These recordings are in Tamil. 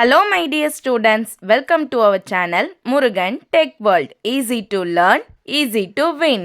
Hello my dear students, welcome to our channel Murugan Tech World. Easy to learn, easy to win.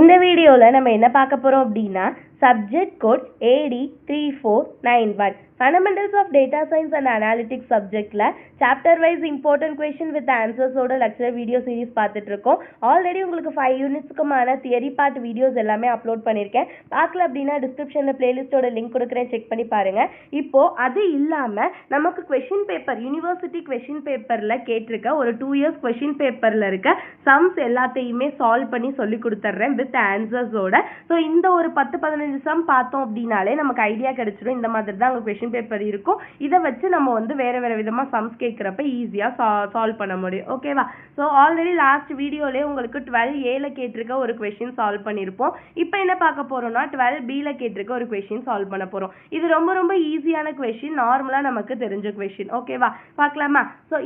இந்த வீடியோவில் நம்ம என்ன பார்க்க போகிறோம் அப்படின்னா subject code AD3491 fundamentals of data science and analytics சப்ஜெக்டில் chapter wise important question with ஆன்சர்ஸோட லெக்சர் வீடியோ சீரிஸ் பார்த்துட்ருக்கோம். ஆல்ரெடி உங்களுக்கு 5 யூனிட்ஸ்க்குமான தியரி பார்ட் வீடியோஸ் எல்லாமே அப்லோட் பண்ணியிருக்கேன். பார்க்கல அப்படின்னா டிஸ்கிரிப்ஷனில் பிளேலிஸ்ட்டோட லிங்க் கொடுக்குறேன், செக் பண்ணி பாருங்கள். இப்போது அது இல்லாமல் நமக்கு கொஷின் பேப்பர் யூனிவர்சிட்டி கொஷின் பேப்பரில் கேட்டிருக்க ஒரு 2 இயர்ஸ் கொஷின் பேப்பரில் இருக்க சம்ஸ் எல்லாத்தையுமே சால்வ் பண்ணி சொல்லி கொடுத்துட்றேன் வித் ஆன்சர்ஸோட. ஸோ இந்த ஒரு 10-15 சம் பார்த்தோம் அப்படின்னாலே நமக்கு ஐடியா கிடைச்சிடும். இந்த மாதிரி தான் அங்கே கொஷின் பேப்பர் இருக்கும். இதை வச்சு நம்ம வந்து வேற விதமாக சம்ஸ் கேட்குறப்ப ஈஸியாக சால்வ் பண்ண முடியும். ஓகேவா? ஸோ ஆல்ரெடி லாஸ்ட் வீடியோலேயே உங்களுக்கு 12Aல கேட்டிருக்க ஒரு கொஷின் சால்வ் பண்ணியிருப்போம். இப்போ என்ன பார்க்க போறோம்னா 12Bல கேட்டிருக்க ஒரு கொஷின் சால்வ் பண்ண போறோம். இது ரொம்ப ஈஸியான கொஷின், நார்மலாக நமக்கு தெரிஞ்ச கொஷின். ஓகேவா? பார்க்கலாமா? ஸோ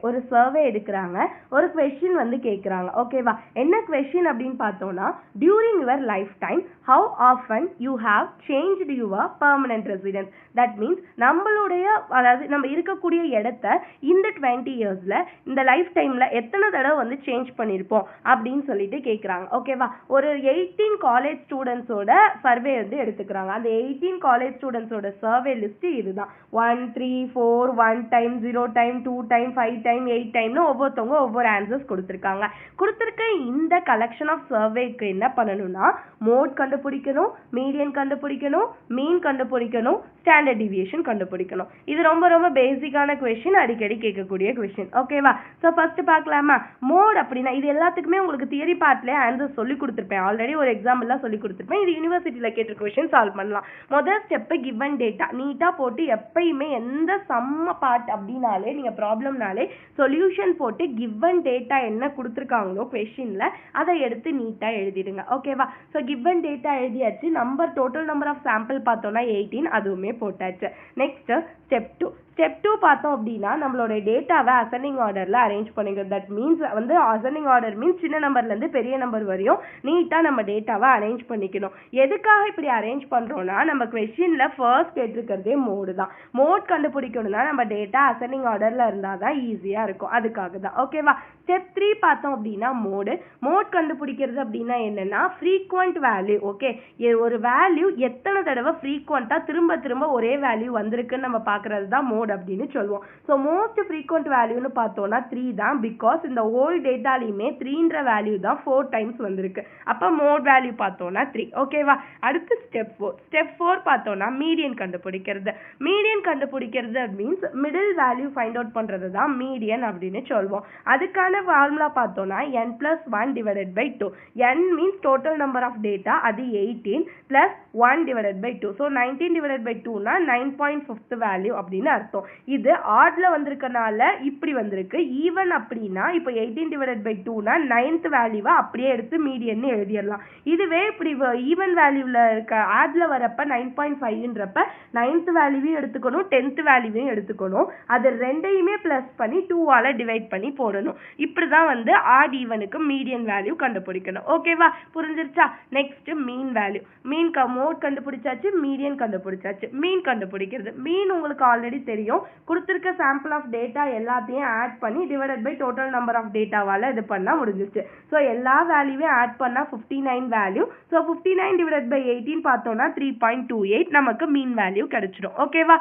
ஒரு சர்வே எடுக்கிறாங்க, ஒரு கொஷின் வந்து கேட்குறாங்க. ஓகேவா? என்ன கொஷின் அப்படின்னு பார்த்தோம்னா, during your lifetime how often you have changed your permanent residence. That means நம்மளுடைய அதாவது நம்ம இருக்கக்கூடிய இடத்த இந்த 20 இயர்ஸில் இந்த லைஃப் டைமில் எத்தனை தடவை வந்து சேஞ்ச் பண்ணியிருப்போம் அப்படின்னு சொல்லிட்டு கேட்குறாங்க. ஓகேவா? ஒரு 18 காலேஜ் ஸ்டூடெண்ட்ஸோட சர்வே வந்து எடுத்துக்கிறாங்க. அந்த 18 காலேஜ் ஸ்டூடெண்ட்ஸோட சர்வே லிஸ்ட் இதுதான். 1, 3, 4, 1 டைம், 0 டைம், 2 டைம், 5 டைம், 8 டைம்னு ஒவ்வொருத்தவங்க ஒவ்வொரு ஆன்சர்ஸ் கொடுத்துருக்காங்க. கொடுத்துருக்க இந்த கலெக்ஷன் ஆஃப் சர்வேக்கு என்ன பண்ணணும்னா, மோட் கண்டுபிடிக்கணும், மீடியன் கண்டுபிடிக்கணும், மீன் கண்டுபிடிக்கணும், ஸ்டாண்டர்ட் டிவியேஷன் கண்டுபிடிக்கணும். இது ரொம்ப பேசிக்கான கொஸ்டின், அடிக்கடி கேட்கக்கூடிய கொஸ்டின். ஓகேவா? ஸோ ஃபர்ஸ்ட் பார்க்கலாமா? மோட் அப்படின்னா இது எல்லாத்துக்குமே உங்களுக்கு தியரி பார்ட்லேயே ஆன்சர் சொல்லி கொடுத்துருப்பேன். ஆல்ரெடி ஒரு எக்ஸாம்பிள்லாம் சொல்லி கொடுத்துருப்பேன். இது யூனிவர்சிட்டியில் கேட்ட கொஸ்டின் சால்வ் பண்ணலாம். முதல் ஸ்டெப்பு கிவன் டேட்டா நீட்டாக போட்டு, எப்பயுமே எந்த சம்ம பார்ட் அப்படின்னாலே நீங்கள் ப்ராப்ளம்னாலே சொல்யூஷன் போட்டு கிவன் டேட்டா என்ன கொடுத்துருக்காங்களோ கொஸ்டினில் அதை எடுத்து நீட்டாக எழுதிடுங்க. ஓகேவா? ஸோ கிவன் டேட்டா எழுதியாச்சு. டோட்டல் நம்பர் ஆஃப் சாம்பிள் பார்த்தோம்னா 18, அதுவுமே போட்டாச்சு. நெக்ஸ்ட் ஸ்டெப் 2 பார்த்தோம் அப்படின்னா நம்மளோட டேட்டாவை அசெண்டிங் ஆர்டரில் அரேஞ்ச் பண்ணிக்கணும். தட் மீன்ஸ் வந்து அசெண்டிங் ஆர்டர் மீன்ஸ் சின்ன நம்பர்லேருந்து பெரிய நம்பர் வரையும் நீட்டாக நம்ம டேட்டாவை அரேஞ்ச் பண்ணிக்கணும். எதுக்காக இப்படி அரேஞ்ச் பண்ணுறோன்னா, நம்ம கொஸ்டினில் ஃபர்ஸ்ட் கேட்டிருக்கிறதே மோடு தான். மோட் கண்டுபிடிக்கணும்னா நம்ம டேட்டா அசெண்டிங் ஆர்டரில் இருந்தால் தான் ஈஸியாக இருக்கும். அதுக்காக தான். ஓகேவா? ஸ்டெப் 3 பார்த்தோம் அப்படின்னா மோட் கண்டுபிடிக்கிறது அப்படின்னா என்னன்னா ஃப்ரீக்வெண்ட் வேல்யூ. ஓகே, ஒரு வேல்யூ எத்தனை தடவை ஃப்ரீக்வெண்ட்டாக திரும்ப ஒரே வேல்யூ வந்திருக்குன்னு நம்ம பார்க்கறது தான் மோட் அப்படின்னு சொல்லுவோம். ஸோ மோஸ்ட் ஃப்ரீக்வெண்ட் வேல்யூன்னு பார்த்தோம்னா 3 தான். பிகாஸ் இந்த ஹோல் டேட்டாலையுமே 3ன்ற வேல்யூ தான் 4 டைம்ஸ் வந்திருக்கு. அப்போ மோட் வேல்யூ பார்த்தோம்னா 3. ஓகேவா? அடுத்து ஸ்டெப் 4 பார்த்தோம்னா மீடியன் கண்டுபிடிக்கிறது means middle value find out பண்ணுறது தான் மீடியன் அப்படின்னு சொல்லுவோம். அதுக்கான ஃபார்முலா பார்த்தோம்னா n+1 divided by 2. n means total number of data, அது 18 plus 1 divided by 2. So 19 divided by 2 னா 9.5th வேல்யூ அப்படின்னு அர்த்தம். இது ஆட்ல வந்திருக்கனால இப்படி வந்திருக்கு. ஈவன் அப்படின்னா இப்போ 18 divided by 2 னா 9th வேல்யூவை அப்படியே எடுத்து மீடியன் எழுதிடலாம். இதுவே இப்படி ஈவன் வேல்யூவில் இருக்க ஆட்ல வரப்ப 9.5ன்றப்ப 9th வேல்யூவையும் எடுத்துக்கணும், 10th வேல்யூவையும் எடுத்துக்கணும். அது ரெண்டையுமே பிளஸ் பண்ணி 2ஆல டிவைட் பண்ணி போடணும். இப்படிதான் வந்து ஆட் ஈவனுக்கு மீடியன் வேல்யூ கண்டுபிடிக்கணும். ஓகேவா? புரிஞ்சிருச்சா? Next mean value. மோட் கண்டுபிடிச்சாச்சு, மீடியன் கண்டுபிடிச்சாச்சு. மீன் கண்டுபிடிக்கிறது. மீன் உங்களுக்கு ஆல்ரெடி தெரியும். கொடுத்துருக்க சாம்பிள் ஆஃப் டேட்டா எல்லாத்தையும் ஆட் பண்ணி divided by total number of டேட்டாவால் இது பண்ணால் முடிஞ்சிச்சு. ஸோ எல்லா வேல்யூவையும் ஆட் பண்ணால் 59 வேல்யூ. ஸோ 59 டிவைடட் பை 18 பார்த்தோம்னா 3.28 நமக்கு மீன் வேல்யூ கிடைச்சிடும். ஓகேவா?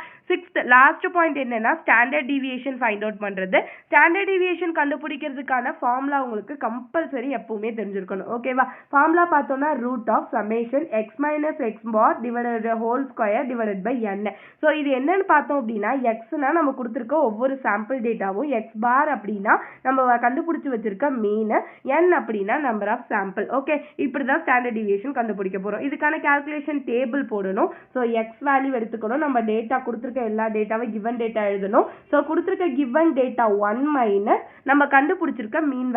லாஸ்ட் பாயிண்ட் என்னன்னா ஸ்டாண்டர்ட் டிவியேஷன் ஃபைண்ட் அவுட் பண்ணுறது. ஸ்டாண்டர்ட் டிவியேஷன் கண்டுபிடிக்கிறதுக்கான ஃபார்முலா உங்களுக்கு கம்பல்சரி எப்பவுமே தெரிஞ்சிருக்கணும். ஓகேவா? ஃபார்முலா பார்த்தோம்னா √summation x minus x bar divided whole square divided by n. So இது என்னன்னு பார்த்தோம் அப்படின்னா, எக்ஸ்னா நம்ம கொடுத்துருக்க ஒவ்வொரு சாம்பிள் டேட்டாவும், எக்ஸ் பார் அப்படின்னா நம்ம கண்டுபிடிச்சி வச்சிருக்க மீன், n அப்படின்னா நம்பர் ஆஃப் சாம்பிள். ஓகே, இப்படி தான் ஸ்டாண்டர்ட் டிவியேஷன் கண்டுபிடிக்க போகிறோம். இதுக்கான கால்குலேஷன் டேபிள் போடணும். ஸோ எக்ஸ் வேல்யூ எடுத்துக்கணும். நம்ம டேட்டா கொடுத்துருக்க எல்லா டேட்டாவும் கிவன் டேட்டா எழுதணும். ஸோ கொடுத்துருக்க கிவன் டேட்டா 1 மைனஸ் நம்ம கண்டுபிடிச்சிருக்க மீன்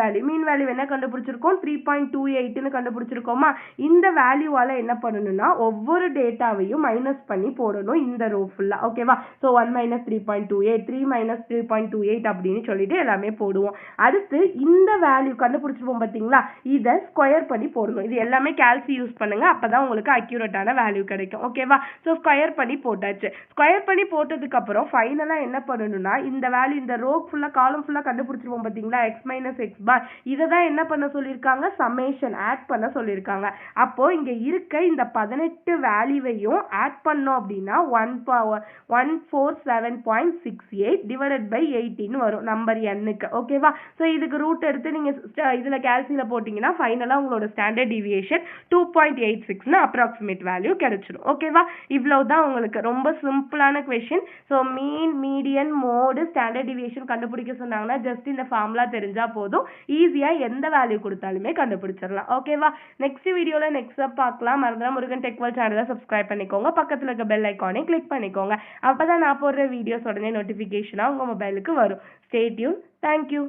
வேல்யூ என்ன கண்டுபிடிச்சிருக்கோம்? 3.28ன்னு கண்டுபிடிச்சிருக்கோமா? இந்த வேல்யூவால என்ன பண்ணணும்னா ஒவ்வொரு டேட்டாவையும் மைனஸ் பண்ணி போடணும் இந்த ரோ ஃபுல்லா. ஓகேவா? ஸோ 1 - 3.28 3.28 3 மைனஸ் 3.28 அப்படின்னு சொல்லிட்டு எல்லாமே போடுவோம். அடுத்து இந்த வேல்யூ கண்டுபிடிச்சிருப்போம் பார்த்தீங்களா, இதை ஸ்கொயர் பண்ணி போடணும். இது எல்லாமே கால்சி யூஸ் பண்ணுங்க, அப்பதான் உங்களுக்கு அக்யூரேட்டான வேல்யூ கிடைக்கும். ஓகேவா? ஸோ ஸ்கொயர் பண்ணி போட்டாச்சு. ஸ்கொயர் பண்ணி போட்டதுக்கு அப்புறம் ஃபைனலா என்ன பண்ணணும்னா, இந்த வேல்யூ இந்த ரோ ஃபுல்லா காலம் ஃபுல்லா கண்டுபிடிச்சிருப்போம் பார்த்தீங்களா, எக்ஸ் மைனஸ் எக்ஸ் பார், இதை தான் என்ன பண்ண சொல்லியிருக்காங்க, சமேஷன் ஆட் பண்ண சொல்லியிருக்காங்க. அப்போ இங்க இருக்க இந்த 18 வேல்யூவையும் ஆட் பண்ணோம் அப்படின்னா 147.68 டிவைடட் பை 18 வரும் நம்பர் எண்ணுக்கு. ஓகேவா? ஸோ இதுக்கு ரூட் எடுத்து நீங்க இதுல கால்சியில போட்டீங்கன்னா ஃபைனலா உங்களோட ஸ்டாண்டர்ட் டிவியேஷன் 2.86னு அப்ராக்சிமேட் வேல்யூ கிடைச்சிடும். ஓகேவா? இவ்வளவுதான் உங்களுக்கு ரொம்ப சிம்பிளான கொஸ்டின். ஸோ மீன், மீடியன், மோடு, ஸ்டாண்டர்ட் டிவியேஷன் கண்டுபிடிக்க சொன்னாங்கன்னா ஜஸ்ட் இந்த ஃபார்முலா தெரிஞ்சா போதும், ஈஸியா எந்த வேல்யூ கொடுத்தாலுமே கண்டுபிடிச்சிடலாம். ஓகேவா? நெக்ஸ்ட் வீடியோல நெக்ஸ்ட் பார்க்கலாம். மறந்துடாம முருகன் டெக் வேர்ல்ட் சேனலை சப்ஸ்கிரைப் பண்ணிக்கோங்க, பக்கத்துல இருக்க பெல் ஐக்கானை கிளிக் பண்ணிக்கோங்க. அப்பதான் நான் போடுற வீடியோஸ் உடனே நோட்டிபிகேஷனா உங்க மொபைலுக்கு வரும். Stay tune. தேங்க்யூ.